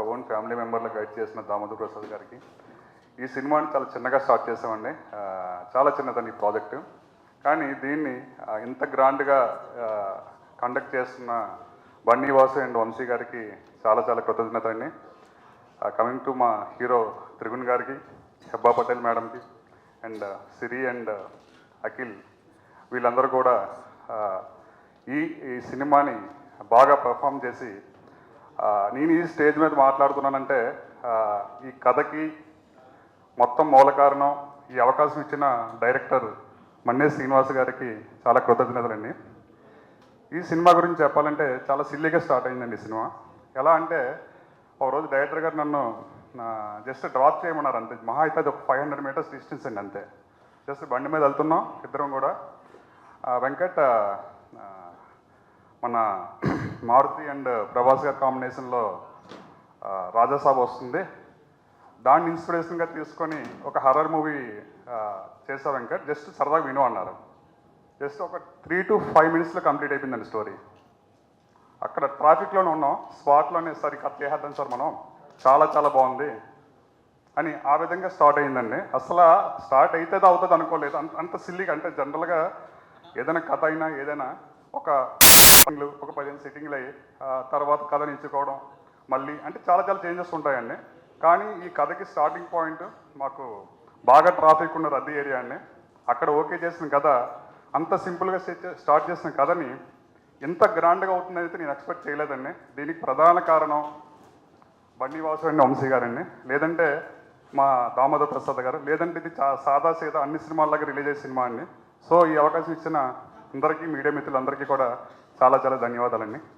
ఒక own family మెంబర్లో guide చేసిన దామోదర్ ప్రసాద్ గారికి. ఈ సినిమాని చాలా చిన్నగా స్టార్ట్ చేసామండి. చాలా చిన్నదండి ఈ ప్రాజెక్టు. కానీ దీన్ని ఇంత గ్రాండ్గా కండక్ట్ చేస్తున్న బన్నీ వాసు అండ్ వంశీ గారికి చాలా చాలా కృతజ్ఞత అండి. కమింగ్ టు మా హీరో త్రిగుణ్ గారికి, హెబ్బా పటేల్ మేడంకి అండ్ సిరి అండ్ అఖిల్, వీళ్ళందరూ కూడా ఈ సినిమాని బాగా పర్ఫామ్ చేసి, నేను ఈ స్టేజ్ మీద మాట్లాడుతున్నానంటే ఈ కథకి మొత్తం మూల కారణం ఈ అవకాశం ఇచ్చిన డైరెక్టర్ మన్నే శ్రీనివాస్ గారికి చాలా కృతజ్ఞతలండి. ఈ సినిమా గురించి చెప్పాలంటే చాలా సిల్లీగా స్టార్ట్ అయిందండి ఈ సినిమా. ఎలా అంటే ఒకరోజు డైరెక్టర్ గారు నన్ను జస్ట్ డ్రాప్ చేయమన్నారు అంతే. మహా అయితే అది ఒక 500 మీటర్స్ డిస్టెన్స్ అండి అంతే. జస్ట్ బండి మీద వెళ్తున్నాం ఇద్దరం కూడా. వెంకట్ మన మారుతి అండ్ ప్రభాస్ గారి కాంబినేషన్లో రాజాసాబ్ వస్తుంది, దాన్ని ఇన్స్పిరేషన్గా తీసుకొని ఒక హర్రర్ మూవీ చేసా వెంకట్, జస్ట్ సరదాగా విను అన్నారు. జస్ట్ ఒక 3 to 5 మినిట్స్లో కంప్లీట్ అయిపోయిందండి స్టోరీ. అక్కడ ట్రాఫిక్లోనే ఉన్నాం, స్పాట్లోనే సార్ కట్ చేసేద్దాం సార్ మనం, చాలా చాలా బాగుంది అని ఆ విధంగా స్టార్ట్ అయిందండి. అసలు స్టార్ట్ అయితే అవుతుంది అనుకోలేదు. అంత సిల్లీగా, అంటే జనరల్గా ఏదైనా కథ అయినా ఏదైనా ఒక 15 సిట్టింగ్లు అయ్యి తర్వాత కథని ఎంచుకోవడం మళ్ళీ, అంటే చాలా చాలా చేంజెస్ ఉంటాయండి. కానీ ఈ కథకి స్టార్టింగ్ పాయింట్ మాకు బాగా ట్రాఫిక్ ఉన్న రద్దీ ఏరియా అండి. అక్కడ ఓకే చేసిన కథ, అంత సింపుల్గా స్టార్ట్ చేసిన కథని ఎంత గ్రాండ్గా అవుతుందని అయితే నేను ఎక్స్పెక్ట్ చేయలేదండి. దీనికి ప్రధాన కారణం బన్నీ వాసు అండి, వంశీ గారండి, లేదంటే మా దామోదర్ ప్రసాద్ గారు, లేదంటే ఇది సాదా సీదా అన్ని సినిమాల్లాగా రిలీజ్ అయ్యే సినిమా అండి. సో ఈ అవకాశం ఇచ్చిన అందరికీ, మీడియా మిత్రులందరికీ కూడా చాలా చాలా ధన్యవాదాలండి.